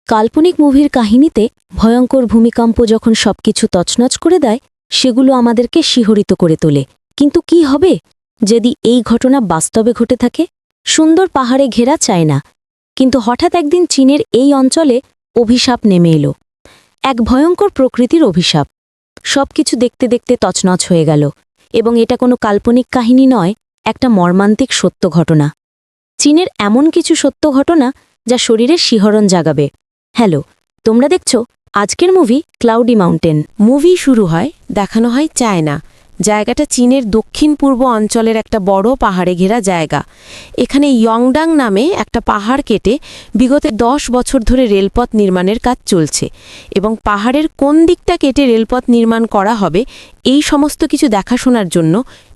কাল্পনিক মুভির কাহিনীতে ভয়ঙ্কর ভূমিকম্প যখন সবকিছু তছনছ করে দেয় সেগুলো আমাদেরকে শিহরিত করে তোলে। কিন্তু কি হবে যদি এই ঘটনা বাস্তবে ঘটে থাকে? সুন্দর পাহাড়ে ঘেরা চায়না, কিন্তু হঠাৎ একদিন চীনের এই অঞ্চলে অভিশাপ নেমে এলো। এক ভয়ঙ্কর প্রকৃতির অভিশাপ। সবকিছু দেখতে দেখতে তছনছ হয়ে গেল, এবং এটা কোনো কাল্পনিক কাহিনী নয়, একটা মর্মান্তিক সত্য ঘটনা। চীনের এমন কিছু সত্য ঘটনা যা শরীরের শিহরণ জাগাবে। হ্যালো, তোমরা দেখছো আজকের মুভি ক্লাউডি মাউন্টেন। মুভি শুরু হয়, দেখানো হয় চায়না। জায়গাটা চীনের দক্ষিণ পূর্ব অঞ্চলের একটা বড় পাহাড়ে ঘেরা জায়গা। এখানে ইয়ংডাং নামে একটা পাহাড় কেটে বিগত 10 বছর ধরে রেলপথ নির্মাণের কাজ চলছে, এবং পাহাড়ের কোন দিকটা কেটে রেলপথ নির্মাণ করা হবে এই সমস্ত কিছু দেখাশোনার জন্য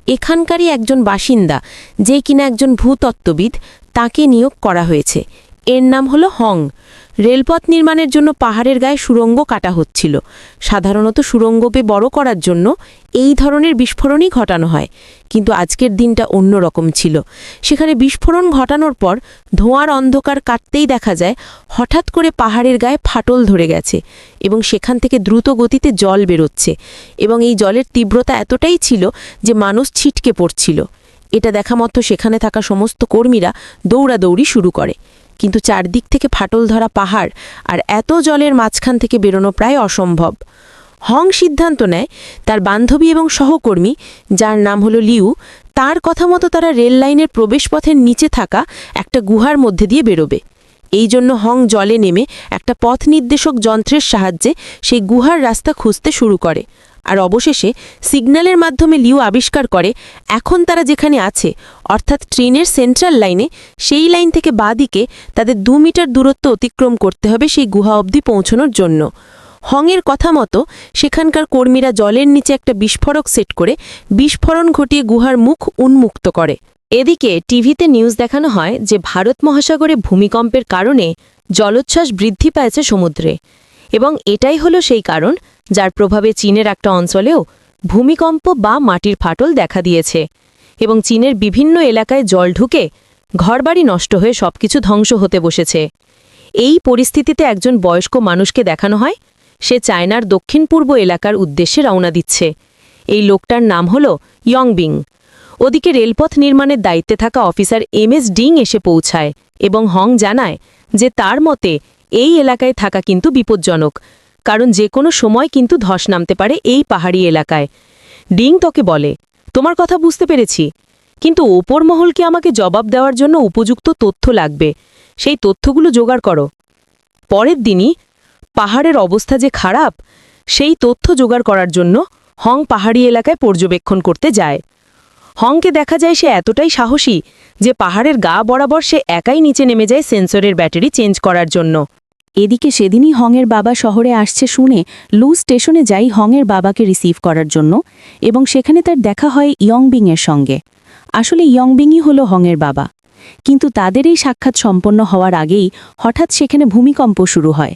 এখানকারই একজন বাসিন্দা, যে কিনা একজন ভূতত্ত্ববিদ, তাকে নিয়োগ করা হয়েছে। এর নাম হলো হং। রেলপথ নির্মাণের জন্য পাহাড়ের গায়ে সুড়ঙ্গ কাটা হচ্ছিল। সাধারণত সুড়ঙ্গকে বড় করার জন্য এই ধরনের বিস্ফোরণই ঘটানো হয়, কিন্তু আজকের দিনটা অন্য রকম ছিল। সেখানে বিস্ফোরণ ঘটানোর পর ধোঁয়ার অন্ধকার কাটতেই দেখা যায় হঠাৎ করে পাহাড়ের গায়ে ফাটল ধরে গেছে, এবং সেখান থেকে দ্রুত গতিতে জল বেরোচ্ছে, এবং এই জলের তীব্রতা এতটাই ছিল যে মানুষ ছিটকে পড়ছিল। এটা দেখা মতো সেখানে থাকা সমস্ত কর্মীরা দৌড়াদৌড়ি শুরু করে, কিন্তু চারদিক থেকে ফাটল ধরা পাহাড় আর এত জলের মাঝখান থেকে বেরোনো প্রায় অসম্ভব। হং সিদ্ধান্ত নেয় তার বান্ধবী এবং সহকর্মী, যার নাম হলো লিউ, তার কথা মতো তারা রেল লাইনের প্রবেশপথের নিচে থাকা একটা গুহার মধ্যে দিয়ে বেরোবে। এই জন্য হং জলে নেমে একটা পথ নির্দেশক যন্ত্রের সাহায্যে সেই গুহার রাস্তা খুঁজতে শুরু করে। আর অবশেষে সিগন্যালের মাধ্যমে লিউ আবিষ্কার করে এখন তারা যেখানে আছে, অর্থাৎ ট্রেনের সেন্ট্রাল লাইনে, সেই লাইন থেকে বাঁদিকে তাদের 2 মিটার দূরত্ব অতিক্রম করতে হবে সেই গুহা অবধি পৌঁছানোর জন্য। হংয়ের কথা মতো সেখানকার কর্মীরা জলের নিচে একটা বিস্ফোরক সেট করে বিস্ফোরণ ঘটিয়ে গুহার মুখ উন্মুক্ত করে। এদিকে টিভিতে নিউজ দেখানো হয় যে ভারত মহাসাগরে ভূমিকম্পের কারণে জলোচ্ছ্বাস বৃদ্ধি পেয়েছে সমুদ্রে, এবং এটাই হলো সেই কারণ যার প্রভাবে চীনের একটা অঞ্চলেও ভূমিকম্প বা মাটির ফাটল দেখা দিয়েছে, এবং চীনের বিভিন্ন এলাকায় জল ঢুকে ঘরবাড়ি নষ্ট হয়ে সবকিছু ধ্বংস হতে বসেছে। এই পরিস্থিতিতে একজন বয়স্ক মানুষকে দেখানো হয়, সে চায়নার দক্ষিণ পূর্ব এলাকার উদ্দেশ্যে রওনা দিচ্ছে। এই লোকটার নাম হল ইয়ংবিং। ওদিকে রেলপথ নির্মাণের দায়িত্বে থাকা অফিসার MS ডিং এসে পৌঁছায়, এবং হং জানায় যে তার মতে এই এলাকায় থাকা কিন্তু বিপজ্জনক, কারণ যে কোনো সময় কিন্তু ধস নামতে পারে এই পাহাড়ি এলাকায়। ডিং তোকে বলে, তোমার কথা বুঝতে পেরেছি, কিন্তু ওপর মহলকে আমাকে জবাব দেওয়ার জন্য উপযুক্ত তথ্য লাগবে, সেই তথ্যগুলো জোগাড় করো। পরের দিনই পাহাড়ের অবস্থা যে খারাপ, সেই তথ্য জোগাড় করার জন্য হং পাহাড়ি এলাকায় পর্যবেক্ষণ করতে যায়। হংকে দেখা যায় সে এতটাই সাহসী যে পাহাড়ের গা বরাবর সে একাই নিচে নেমে যায় সেন্সরের ব্যাটারি চেঞ্জ করার জন্য। এদিকে সেদিনই হংয়ের বাবা শহরে আসছে শুনে লু স্টেশনে যাই হংয়ের বাবাকে রিসিভ করার জন্য, এবং সেখানে তার দেখা হয় ইয়ংবিংয়ের সঙ্গে। আসলে ইয়ংবিংই হলো হংয়ের বাবা, কিন্তু তাদের এই সাক্ষাৎ সম্পন্ন হওয়ার আগেই হঠাৎ সেখানে ভূমিকম্প শুরু হয়।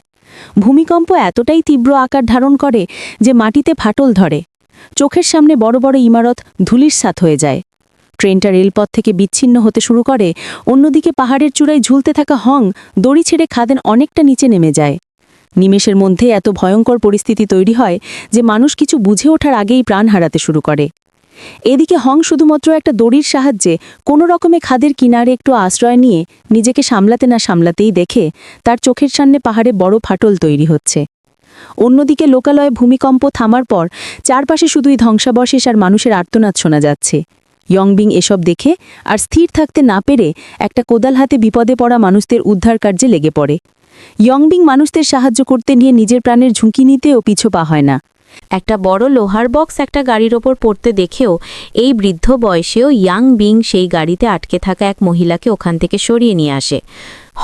ভূমিকম্প এতটাই তীব্র আকার ধারণ করে যে মাটিতে ফাটল ধরে, চোখের সামনে বড় বড় ইমারত ধূলিসাৎ হয়ে যায়। ট্রেনটা রেলপথ থেকে বিচ্ছিন্ন হতে শুরু করে। অন্যদিকে পাহাড়ের চূড়ায় ঝুলতে থাকা হং দড়ি ছেড়ে খাদেন অনেকটা নিচে নেমে যায়। নিমেষের মধ্যে এত ভয়ঙ্কর পরিস্থিতি তৈরি হয় যে মানুষ কিছু বুঝে ওঠার আগেই প্রাণ হারাতে শুরু করে। এদিকে হং শুধুমাত্র একটা দড়ির সাহায্যে কোনো রকমে খাদের কিনারে একটু আশ্রয় নিয়ে নিজেকে সামলাতে না সামলাতেই দেখে তার চোখের সামনে পাহাড়ে বড় ফাটল তৈরি হচ্ছে। অন্যদিকে লোকালয়ে ভূমিকম্প থামার পর চারপাশে শুধুই ধ্বংসাবশেষ আর মানুষের আর্তনাদ শোনা যাচ্ছে। ইয়ংবিং এসব দেখে আর স্থির থাকতে না পেরে একটা কোদাল হাতে বিপদে পড়া মানুষদের উদ্ধার কার্যে লেগে পড়ে। ইয়ংবিং মানুষদের সাহায্য করতে নিয়ে নিজের প্রাণের ঝুঁকি নিতেও পিছু পা হয় না। একটা বড় লোহার বক্স একটা গাড়ির ওপর পড়তে দেখেও এই বৃদ্ধ বয়সেও ইয়াংবিং সেই গাড়িতে আটকে থাকা এক মহিলাকে ওখান থেকে সরিয়ে নিয়ে আসে।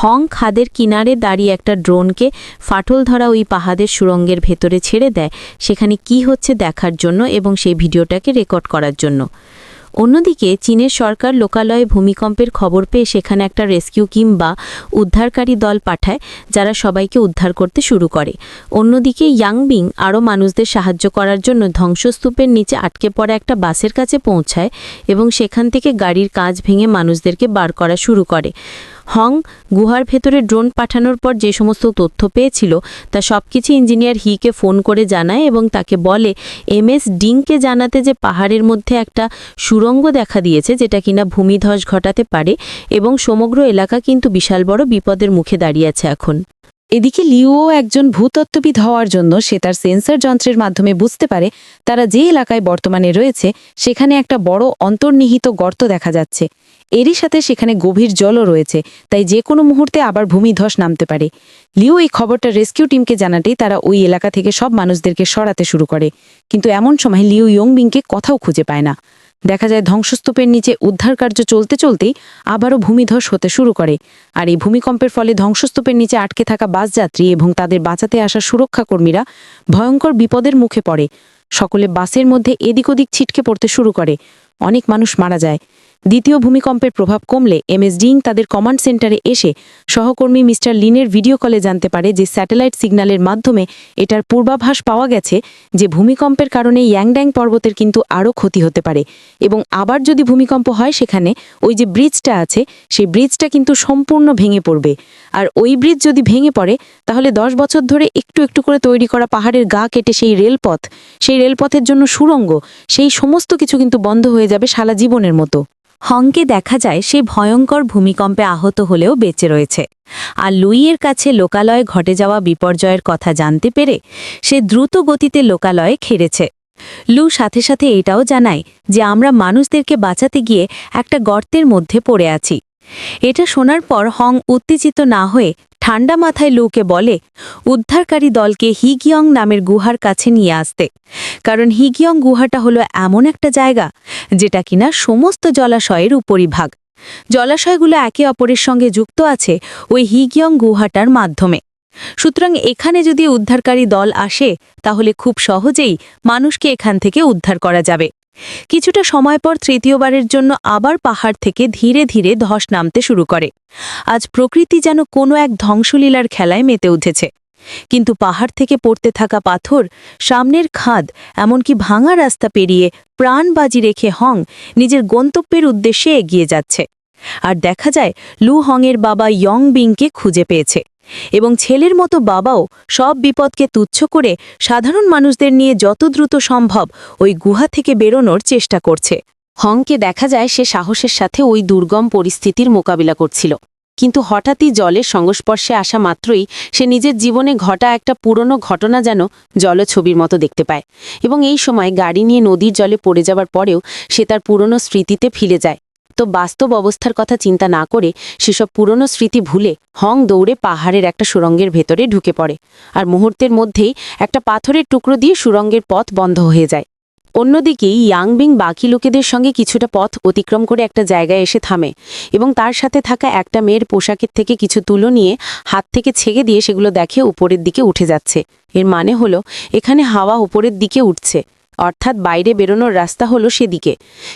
হং খাদের কিনারে দাঁড়িয়ে একটা ড্রোনকে ফাটল ধরা ওই পাহাড়ের সুড়ঙ্গের ভেতরে ছেড়ে দেয়, সেখানে কি হচ্ছে দেখার জন্য এবং সেই ভিডিওটাকে রেকর্ড করার জন্য। অন্যদিকে চীনের সরকার লোকালয়ে ভূমিকম্পের খবর পেয়ে সেখানে একটা রেস্কিউ কিংবা উদ্ধারকারী দল পাঠায়, যারা সবাইকে উদ্ধার করতে শুরু করে। অন্যদিকে ইয়াংবিং আরও মানুষদের সাহায্য করার জন্য ধ্বংসস্তূপের নিচে আটকে পড়া একটা বাসের কাছে পৌঁছায়, এবং সেখান থেকে গাড়ির কাঁচ ভেঙে মানুষদেরকে বার করা শুরু করে। হং গুহার ভেতরে ড্রোন পাঠানোর পর যে সমস্ত তথ্য পেয়েছিল তা সবকিছু ইঞ্জিনিয়ার হিকে ফোন করে জানায় এবং তাকে বলে MS ডিংকে জানাতে যে পাহাড়ের মধ্যে একটা সুড়ঙ্গ দেখা দিয়েছে যেটা কিনা ভূমিধস ঘটাতে পারে এবং সমগ্র এলাকা কিন্তু বিশাল বড় বিপদের মুখে দাঁড়িয়ে আছে এখন। এদিকে লিউও একজন ভূতত্ত্ববিদ হওয়ার জন্য সে তার সেন্সর যন্ত্রের মাধ্যমে বুঝতে পারে তারা যে এলাকায় বর্তমানে রয়েছে সেখানে একটা বড় অন্তর্নিহিত গর্ত দেখা যাচ্ছে। এরই সাথে সেখানে গভীর জলও রয়েছে, তাই যে কোনো মুহূর্তে আবার ভূমিধস নামতে পারে। লিও এই খবরটা রেস্কিউ টিমকে জানাতেই তারা ওই এলাকা থেকে সব মানুষদেরকে সরাতে শুরু করে, কিন্তু এমন সময় লিও ইয়ংবিংকে কোথাও খুঁজে পায় না। দেখা যায় ধ্বংসস্তূপের নিচে উদ্ধার কার্য চলতে চলতেই আবারও ভূমিধস হতে শুরু করে, আর এই ভূমিকম্পের ফলে ধ্বংসস্তূপের নিচে আটকে থাকা বাসযাত্রী এবং তাদের বাঁচাতে আসা সুরক্ষাকর্মীরা ভয়ঙ্কর বিপদের মুখে পড়ে। সকলে বাসের মধ্যে এদিক ওদিক ছিটকে পড়তে শুরু করে, অনেক মানুষ মারা যায়। দ্বিতীয় ভূমিকম্পের প্রভাব কমলে MS ডিং তাদের কমান্ড সেন্টারে এসে সহকর্মী মিস্টার লিনের ভিডিও কলে জানতে পারে যে স্যাটেলাইট সিগন্যালের মাধ্যমে এটার পূর্বাভাস পাওয়া গেছে যে ভূমিকম্পের কারণে ইয়াংড্যাং পর্বতের কিন্তু আরও ক্ষতি হতে পারে, এবং আবার যদি ভূমিকম্প হয় সেখানে ওই যে ব্রিজটা আছে সেই ব্রিজটা কিন্তু সম্পূর্ণ ভেঙে পড়বে। আর ওই ব্রিজ যদি ভেঙে পড়ে তাহলে 10 বছর ধরে একটু একটু করে তৈরি করা পাহাড়ের গা কেটে সেই রেলপথের জন্য সুড়ঙ্গ, সেই সমস্ত কিছু কিন্তু বন্ধ হয়ে যাবে সারা জীবনের মতো। হংকে দেখা যায় সে ভয়ঙ্কর ভূমিকম্পে আহত হলেও বেঁচে রয়েছে, আর লুইয়ের কাছে লোকালয়ে ঘটে যাওয়া বিপর্যয়ের কথা জানতে পেরে সে দ্রুত গতিতে লোকালয়ে খেড়েছে। লু সাথে সাথে এটাও জানায় যে আমরা মানুষদেরকে বাঁচাতে গিয়ে একটা গর্তের মধ্যে পড়ে আছি। এটা শোনার পর হং উত্তেজিত না হয়ে ঠান্ডা মাথায় লুকে বলে উদ্ধারকারী দলকে হিগিয়ং নামের গুহার কাছে নিয়ে আসতে, কারণ হিগিয়ং গুহাটা হলো এমন একটা জায়গা যেটা কিনা সমস্ত জলাশয়ের উপরিভাগ। জলাশয়গুলো একে অপরের সঙ্গে যুক্ত আছে ওই হিগিয়ং গুহাটার মাধ্যমে। সুতরাং এখানে যদি উদ্ধারকারী দল আসে তাহলে খুব সহজেই মানুষকে এখান থেকে উদ্ধার করা যাবে। কিছুটা সময় পর তৃতীয়বারের জন্য আবার পাহাড় থেকে ধীরে ধীরে ধস নামতে শুরু করে। আজ প্রকৃতি যেন কোনো এক ধ্বংসলীলার খেলায় মেতে উঠেছে, কিন্তু পাহাড় থেকে পড়তে থাকা পাথর, সামনের খাদ, এমনকি ভাঙা রাস্তা পেরিয়ে প্রাণ বাজি রেখে হং নিজের গন্তব্যের উদ্দেশ্যে এগিয়ে যাচ্ছে। আর দেখা যায় লু হংয়ের বাবা ইয়ংবিংকে খুঁজে পেয়েছে, এবং ছেলের মতো বাবাও সব বিপদকে তুচ্ছ করে সাধারণ মানুষদের নিয়ে যত দ্রুত সম্ভব ওই গুহা থেকে বেরোনোর চেষ্টা করছে। হংকে দেখা যায় সে সাহসের সাথে ওই দুর্গম পরিস্থিতির মোকাবিলা করছিল, কিন্তু হঠাৎই জলের সংস্পর্শে আসা মাত্রই সে নিজের জীবনে ঘটা একটা পুরনো ঘটনা যেন জলছবির মতো দেখতে পায়, এবং এই সময় গাড়ি নিয়ে নদীর জলে পড়ে যাবার পরেও সে তার পুরনো স্মৃতিতে ফিরে যায়। তো বাস্তব অবস্থার কথা চিন্তা না করে সেসব পুরনো স্মৃতি ভুলে হং দৌড়ে পাহাড়ের একটা সুড়ঙ্গের ভেতরে ঢুকে পড়ে, আর মুহূর্তের মধ্যেই একটা পাথরের টুকরো দিয়ে সুড়ঙ্গের পথ বন্ধ হয়ে যায়। অন্যদিকে ইয়াংবিং বাকি লোকেদের সঙ্গে কিছুটা পথ অতিক্রম করে একটা জায়গায় এসে থামে, এবং তার সাথে থাকা একটা মেয়ের পোশাকের থেকে কিছু তুলো নিয়ে হাত থেকে ছেড়ে দিয়ে সেগুলো দেখে উপরের দিকে উঠে যাচ্ছে। এর মানে হলো এখানে হাওয়া উপরের দিকে উঠছে, অর্থাৎ বাইরে বেরোনোর রাস্তা হলো সেদিকে।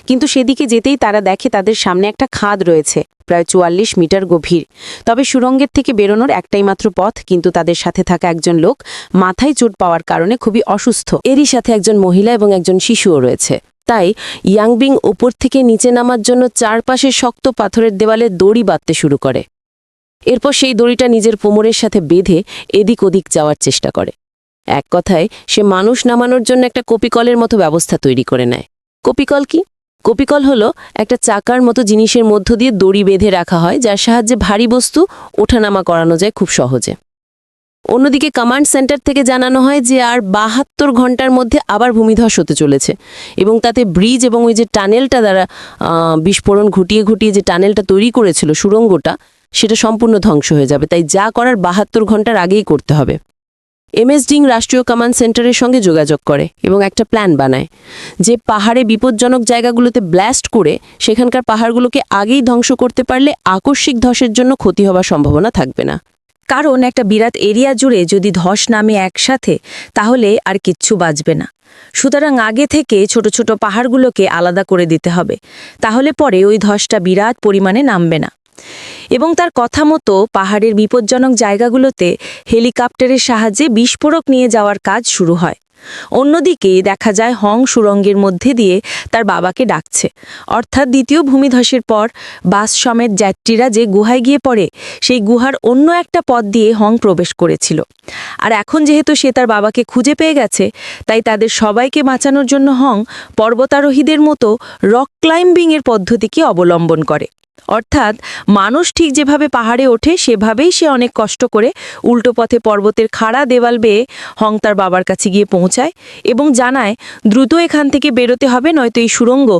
কিন্তু সেদিকে যেতেই তারা দেখে তাদের সামনে একটা খাদ রয়েছে, প্রায় 44 মিটার গভীর। তবে সুড়ঙ্গের থেকে বেরোনোর একটাই মাত্র পথ, কিন্তু তাদের সাথে থাকা একজন লোক মাথায় চোট পাওয়ার কারণে খুবই অসুস্থ, এরই সাথে একজন মহিলা এবং একজন শিশুও রয়েছে। তাই ইয়াংবিং ওপর থেকে নিচে নামার জন্য চারপাশে শক্ত পাথরের দেওয়ালে দড়ি বাঁধতে শুরু করে। এরপর সেই দড়িটা নিজের কোমরের সাথে বেঁধে এদিক ওদিক যাওয়ার চেষ্টা করে। এক কথায় সে মানুষ নামানোর জন্য একটা কপিকলের মতো ব্যবস্থা তৈরি করে নেয়। কপিকল কি? কপিকল হলো একটা চাকার মতো জিনিসের মধ্য দিয়ে দড়ি বেঁধে রাখা হয়, যার সাহায্যে ভারী বস্তু ওঠানামা করানো যায় খুব সহজে। অন্যদিকে কমান্ড সেন্টার থেকে জানানো হয় যে আর 72 ঘন্টার মধ্যে আবার ভূমিধস হতে চলেছে, এবং তাতে ব্রিজ এবং ওই যে টানেলটা দ্বারা বিস্ফোরণ ঘটিয়ে যে টানেলটা তৈরি করেছিল সুড়ঙ্গটা, সেটা সম্পূর্ণ ধ্বংস হয়ে যাবে। তাই যা করার 72 ঘন্টার আগেই করতে হবে। MS ডিং রাষ্ট্রীয় কমান্ড সেন্টারের সঙ্গে যোগাযোগ করে এবং একটা প্ল্যান বানায় যে পাহাড়ে বিপজ্জনক জায়গাগুলোতে ব্লাস্ট করে সেখানকার পাহাড়গুলোকে আগেই ধ্বংস করতে পারলে আকস্মিক ধসের জন্য ক্ষতি হওয়ার সম্ভাবনা থাকবে না। কারণ একটা বিরাট এরিয়া জুড়ে যদি ধস নামে একসাথে তাহলে আর কিচ্ছু বাঁচবে না। সুতরাং আগে থেকে ছোট ছোট পাহাড়গুলোকে আলাদা করে দিতে হবে, তাহলে পরে ওই ধসটা বিরাট পরিমাণে নামবে না। এবং তার কথা মতো পাহাড়ের বিপজ্জনক জায়গাগুলোতে হেলিকপ্টারের সাহায্যে বিস্ফোরক নিয়ে যাওয়ার কাজ শুরু হয়। অন্যদিকে দেখা যায় হং সুড়ঙ্গের মধ্যে দিয়ে তার বাবাকে ডাকছে, অর্থাৎ দ্বিতীয় ভূমিধসের পর বাস সমেত যাত্রীরা যে গুহায় গিয়ে পড়ে সেই গুহার অন্য একটা পথ দিয়ে হং প্রবেশ করেছিল। আর এখন যেহেতু সে তার বাবাকে খুঁজে পেয়ে গেছে, তাই তাদের সবাইকে বাঁচানোর জন্য হং পর্বতারোহীদের মতো রক ক্লাইম্বিংয়ের পদ্ধতিকে অবলম্বন করে। অর্থাৎ মানুষ ঠিক যেভাবে পাহাড়ে ওঠে সেভাবেই সে অনেক কষ্ট করে উল্টো পথে পর্বতের খাড়া দেওয়াল বেয়ে হং তার বাবার কাছে গিয়ে পৌঁছায় এবং জানায় দ্রুত এখান থেকে বেরোতে হবে, নয়তো এই সুড়ঙ্গ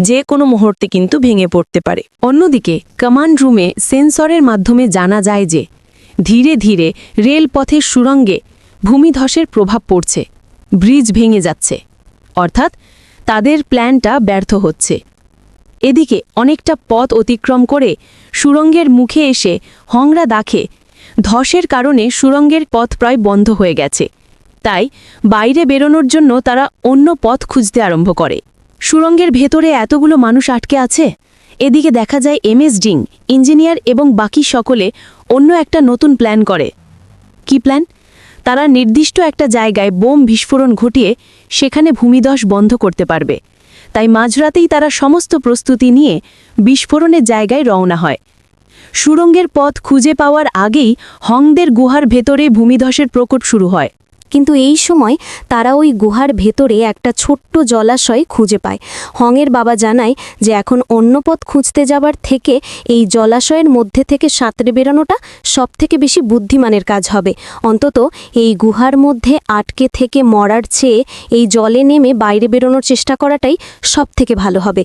যে কোনো মুহূর্তে কিন্তু ভেঙে পড়তে পারে। অন্যদিকে কমান্ড রুমে সেন্সরের মাধ্যমে জানা যায় যে ধীরে ধীরে রেলপথের সুড়ঙ্গে ভূমিধসের প্রভাব পড়ছে, ব্রিজ ভেঙে যাচ্ছে, অর্থাৎ তাদের প্ল্যানটা ব্যর্থ হচ্ছে। এদিকে অনেকটা পথ অতিক্রম করে সুড়ঙ্গের মুখে এসে হংরা দেখে ধসের কারণে সুড়ঙ্গের পথ প্রায় বন্ধ হয়ে গেছে। তাই বাইরে বেরোনোর জন্য তারা অন্য পথ খুঁজতে আরম্ভ করে। সুড়ঙ্গের ভেতরে এতগুলো মানুষ আটকে আছে। এদিকে দেখা যায় এমএস ডিং, ইঞ্জিনিয়ার এবং বাকি সকলে অন্য একটা নতুন প্ল্যান করে। কি প্ল্যান? তারা নির্দিষ্ট একটা জায়গায় বোম বিস্ফোরণ ঘটিয়ে সেখানে ভূমিধস বন্ধ করতে পারবে। তাই মাঝরাতেই তারা সমস্ত প্রস্তুতি নিয়ে বিস্ফোরণের জায়গায় রওনা হয়। সুড়ঙ্গের পথ খুঁজে পাওয়ার আগেই হংদের গুহার ভেতরে ভূমিধসের প্রকট শুরু হয়। কিন্তু এই সময় তারা ওই গুহার ভেতরে একটা ছোট্ট জলাশয় খুঁজে পায়। হংয়ের বাবা জানায় যে এখন অন্য পথ খুঁজতে যাবার থেকে এই জলাশয়ের মধ্যে থেকে সাঁতরে বেরোনোটা সবথেকে বেশি বুদ্ধিমানের কাজ হবে। অন্তত এই গুহার মধ্যে আটকে থেকে মরার চেয়ে এই জলে নেমে বাইরে বেরোনোর চেষ্টা করাটাই সবথেকে ভালো হবে।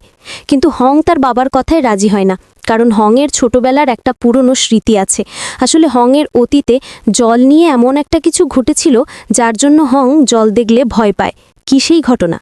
কিন্তু হং তার বাবার কথায় রাজি হয় না, কারণ হংয়ের ছোটবেলার একটা পুরনো স্মৃতি আছে। আসলে হংয়ের অতীতে জল নিয়ে এমন একটা কিছু ঘটেছিল যার জন্য হং জল দেখলে ভয় পায়। কি সেই ঘটনা?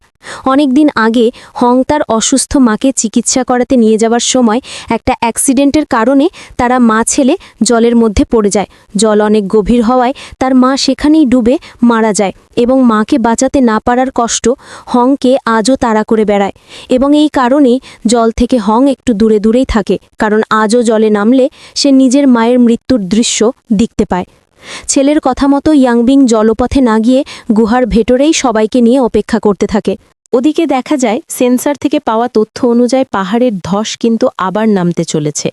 অনেক দিন আগে হং তার অসুস্থ মাকে চিকিৎসা করাতে নিয়ে যাওয়ার সময় একটা অ্যাক্সিডেন্টের কারণে তারা মা ছেলে জলের মধ্যে পড়ে যায়। জল অনেক গভীর হওয়ায় তার মা সেখানেই ডুবে মারা যায় এবং মাকে বাঁচাতে না পারার কষ্ট হংকে আজও তাড়া করে বেড়ায়। এবং এই কারণেই জল থেকে হং একটু দূরে দূরেই থাকে, কারণ আজও জলে নামলে সে নিজের মায়ের মৃত্যুর দৃশ্য দেখতে পায়। ছেলের কথা মতো ইয়াংবিং জলপথে না গিয়ে গুহার ভেতরেই সবাইকে নিয়ে অপেক্ষা করতে থাকে। ওদিকে দেখা যায় সেন্সর থেকে পাওয়া তথ্য অনুযায়ী পাহাড়ের ধস কিন্তু আবার নামতে চলেছে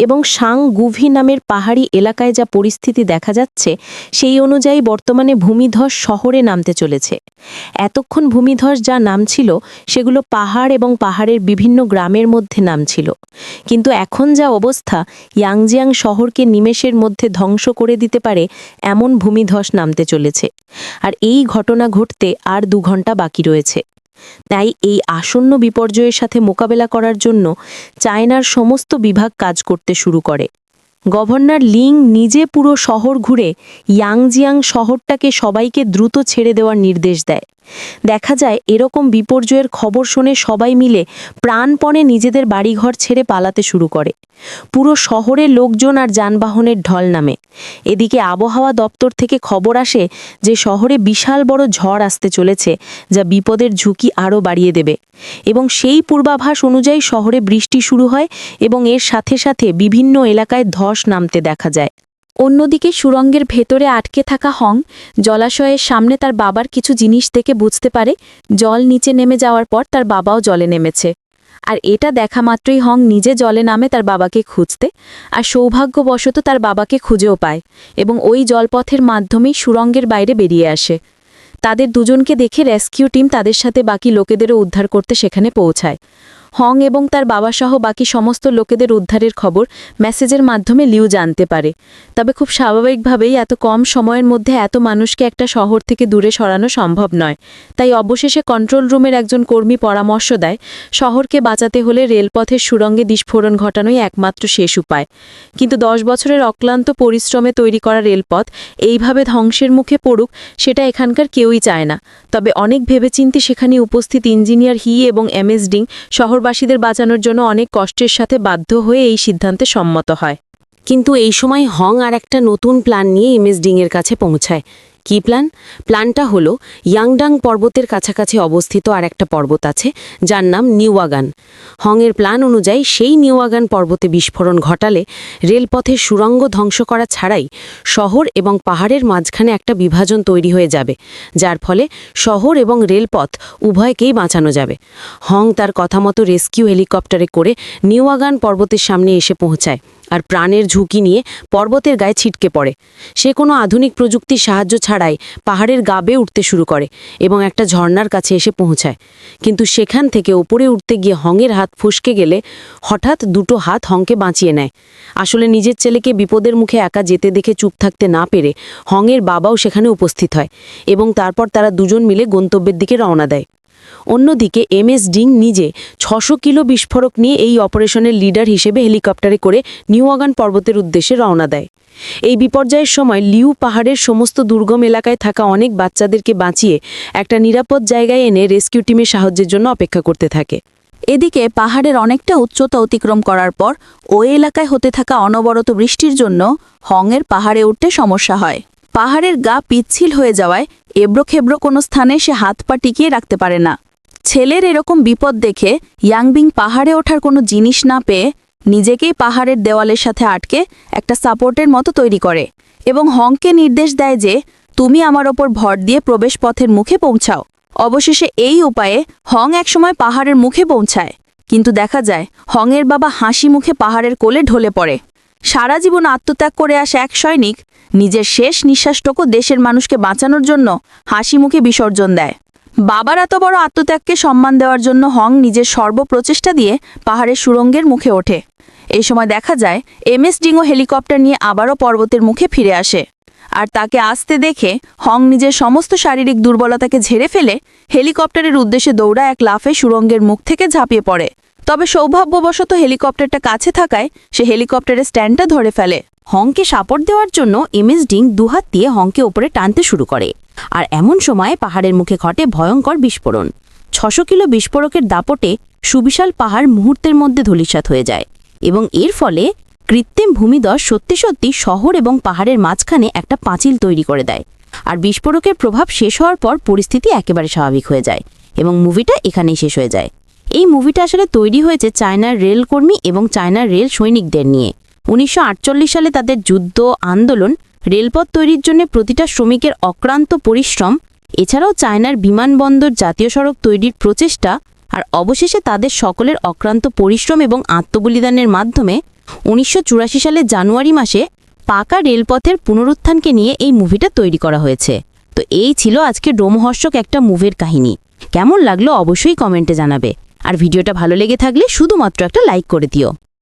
এবং সাং গুভি নামের পাহাড়ি এলাকায় যা পরিস্থিতি দেখা যাচ্ছে সেই অনুযায়ী বর্তমানে ভূমিধস শহরে নামতে চলেছে। এতক্ষণ ভূমিধস যা নামছিল সেগুলো পাহাড় এবং পাহাড়ের বিভিন্ন গ্রামের মধ্যে নামছিল, কিন্তু এখন যা অবস্থা ইয়াংজিয়াং শহরকে নিমেষের মধ্যে ধ্বংস করে দিতে পারে এমন ভূমিধস নামতে চলেছে। আর এই ঘটনা ঘটতে আর 2 ঘন্টা বাকি রয়েছে। তাই এই আসন্ন বিপর্যয়ের সাথে মোকাবেলা করার জন্য চায়নার সমস্ত বিভাগ কাজ করতে শুরু করে। গভর্নর লিং নিজে পুরো শহর ঘুরে ইয়াংজিয়াং শহরটাকে সবাইকে দ্রুত ছেড়ে দেওয়ার নির্দেশ দেয়। দেখা যায় এরকম বিপর্যয়ের খবর শুনে সবাই মিলে প্রাণপণে নিজেদের বাড়িঘর ছেড়ে পালাতে শুরু করে। পুরো শহরে লোকজন আর যানবাহনের ঢল নামে। এদিকে আবহাওয়া দপ্তর থেকে খবর আসে যে শহরে বিশাল বড় ঝড় আসতে চলেছে, যা বিপদের ঝুঁকি আরও বাড়িয়ে দেবে। এবং সেই পূর্বাভাস অনুযায়ী শহরে বৃষ্টি শুরু হয় এবং এর সাথে সাথে বিভিন্ন এলাকায় ধস নামতে দেখা যায়। অন্যদিকে সুড়ঙ্গের ভেতরে আটকে থাকা হং জলাশয়ের সামনে তার বাবার কিছু জিনিস দেখে বুঝতে পারে জল নিচে নেমে যাওয়ার পর তার বাবাও জলে নেমেছে। আর এটা দেখা মাত্রই হং নিজে জলে নামে তার বাবাকে খুঁজতে, আর সৌভাগ্যবশত তার বাবাকে খুঁজেও পায় এবং ওই জলপথের মাধ্যমেই সুড়ঙ্গের বাইরে বেরিয়ে আসে। তাদের দুজনকে দেখে রেস্কিউ টিম তাদের সাথে বাকি লোকেদেরও উদ্ধার করতে সেখানে পৌঁছায়। হং এবং তার বাবাসহ বাকি সমস্ত লোকেদের উদ্ধারের খবর মেসেজের মাধ্যমে লিউ জানতে পারে। তবে খুব স্বাভাবিকভাবেই এত কম সময়ের মধ্যে এত মানুষকে একটা শহর থেকে দূরে সরানো সম্ভব নয়। তাই অবশেষে কন্ট্রোল রুমের একজন কর্মী পরামর্শ দেয় শহরকে বাঁচাতে হলে রেলপথের সুড়ঙ্গে বিস্ফোরণ ঘটানোই একমাত্র শেষ উপায়। কিন্তু 10 বছরের অক্লান্ত পরিশ্রমে তৈরি করা রেলপথ এইভাবে ধ্বংসের মুখে পড়ুক সেটা এখানকার কেউই চায় না। তবে অনেক ভেবেচিন্তে সেখানে উপস্থিত ইঞ্জিনিয়ার হি এবং এমএস ডিং শহরবাসীদের বাঁচানোর জন্য অনেক কষ্টের সাথে বাধ্য হয়ে এই সিদ্ধান্তে সম্মত হয়। কিন্তু এই সময় হং আর একটা নতুন প্ল্যান নিয়ে এমএস ডিং এর কাছে পৌঁছায় কি প্ল্যান? প্ল্যানটা হলো ইয়াংডাং পর্বতের কাছাকাছি অবস্থিত আর একটা পর্বত আছে যার নাম নিউয়াগান। হংয়ের প্ল্যান অনুযায়ী সেই নিউয়াগান পর্বতে বিস্ফোরণ ঘটালে রেলপথের সুড়ঙ্গ ধ্বংস করা ছাড়াই শহর এবং পাহাড়ের মাঝখানে একটা বিভাজন তৈরি হয়ে যাবে, যার ফলে শহর এবং রেলপথ উভয়কেই বাঁচানো যাবে। হং তার কথা মতো রেস্কিউ হেলিকপ্টারে করে নিউয়াগান পর্বতের সামনে এসে পৌঁছায় আর প্রাণের ঝুঁকি নিয়ে পর্বতের গায়ে ছিটকে পড়ে। সে কোনো আধুনিক প্রযুক্তির সাহায্য ছাড়াই পাহাড়ের গা বেয়ে উঠতে শুরু করে এবং একটা ঝর্ণার কাছে এসে পৌঁছায়। কিন্তু সেখান থেকে উপরে উঠতে গিয়ে হংয়ের হাত ফসকে গেলে হঠাৎ দুটো হাত হংকে বাঁচিয়ে নেয়। আসলে নিজের ছেলেকে বিপদের মুখে একা যেতে দেখে চুপ থাকতে না পেরে হংয়ের বাবাও সেখানে উপস্থিত হয় এবং তারপর তারা দুজন মিলে গন্তব্যের দিকে রওনা দেয়। অন্যদিকে MS ডিং নিজে 600 কিলো বিস্ফোরক নিয়ে এই অপারেশনের লিডার হিসেবে হেলিকপ্টারে করে নিউয়াগান পর্বতের উদ্দেশ্যে রওনা দেয়। এই বিপর্যয়ের সময় লিউ পাহাড়ের সমস্ত দুর্গম এলাকায় থাকা অনেক বাচ্চাদেরকে বাঁচিয়ে একটা নিরাপদ জায়গায় এনে রেস্কিউ টিমের সাহায্যের জন্য অপেক্ষা করতে থাকে। এদিকে পাহাড়ের অনেকটা উচ্চতা অতিক্রম করার পর ওই এলাকায় হতে থাকা অনবরত বৃষ্টির জন্য হংয়ের পাহাড়ে উঠতে সমস্যা হয়। পাহাড়ের গা পিচ্ছিল হয়ে যাওয়ায় এবড়োখেবড়ো কোনো স্থানে সে হাত পা টিকিয়ে রাখতে পারে না। ছেলের এরকম বিপদ দেখে ইয়াংবিং পাহাড়ে ওঠার কোনো জিনিস না পেয়ে নিজেকেই পাহাড়ের দেওয়ালের সাথে আটকে একটা সাপোর্টের মতো তৈরি করে এবং হংকে নির্দেশ দেয় যে তুমি আমার ওপর ভর দিয়ে প্রবেশ পথের মুখে পৌঁছাও। অবশেষে এই উপায়ে হং একসময় পাহাড়ের মুখে পৌঁছায়, কিন্তু দেখা যায় হংয়ের বাবা হাসি মুখে পাহাড়ের কোলে ঢলে পড়ে। সারা জীবন আত্মত্যাগ করে আসা এক সৈনিক নিজের শেষ নিঃশ্বাসটুকু দেশের মানুষকে বাঁচানোর জন্য হাসি মুখে বিসর্জন দেয়। বাবার এত বড় আত্মত্যাগকে সম্মান দেওয়ার জন্য হং নিজের সর্বপ্রচেষ্টা দিয়ে পাহাড়ের সুড়ঙ্গের মুখে ওঠে। এই সময় দেখা যায় MS ডিংও হেলিকপ্টার নিয়ে আবারও পর্বতের মুখে ফিরে আসে, আর তাকে আসতে দেখে হং নিজের সমস্ত শারীরিক দুর্বলতাকে ঝেড়ে ফেলে হেলিকপ্টারের উদ্দেশ্যে দৌড়া এক লাফে সুড়ঙ্গের মুখ থেকে ঝাঁপিয়ে পড়ে। তবে সৌভাগ্যবশত হেলিকপ্টারটা কাছে থাকায় সে হেলিকপ্টারের স্ট্যান্ডটা ধরে ফেলে। হংকে সাপোর্ট দেওয়ার জন্য MS ডিং দুহাত দিয়ে হংকে ওপরে টানতে শুরু করে, আর এমন সময় পাহাড়ের মুখে ঘটে ভয়ঙ্কর বিস্ফোরণ। 600 কিলো বিস্ফোরকের দাপটে সুবিশাল পাহাড় মুহূর্তের মধ্যে ধূলিসাৎ হয়ে যায় এবং এর ফলে কৃত্রিম ভূমিধস সত্যি সত্যি শহর এবং পাহাড়ের মাঝখানে একটা পাঁচিল তৈরি করে দেয়। আর বিস্ফোরকের প্রভাব শেষ হওয়ার পর পরিস্থিতি একেবারে স্বাভাবিক হয়ে যায় এবং মুভিটা এখানেই শেষ হয়ে যায়। এই মুভিটা আসলে তৈরি হয়েছে চায়নার রেলকর্মী এবং চায়নার রেল সৈনিকদের নিয়ে। 1948 সালে তাদের যুদ্ধ আন্দোলন, রেলপথ তৈরির জন্য প্রতিটা শ্রমিকের অক্লান্ত পরিশ্রম, এছাড়াও চায়নার বিমানবন্দর জাতীয় সড়ক তৈরির প্রচেষ্টা, আর অবশেষে তাদের সকলের অক্লান্ত পরিশ্রম এবং আত্মবলিদানের মাধ্যমে 1984 সালের জানুয়ারি মাসে পাকা রেলপথের পুনরুত্থানকে নিয়ে এই মুভিটা তৈরি করা হয়েছে। তো এই ছিল আজকে রোমহর্ষক একটা মুভির কাহিনী। কেমন লাগলো অবশ্যই কমেন্টে জানাবে, আর ভিডিওটা ভালো লেগে থাকলে শুধুমাত্র একটা লাইক করে দিও।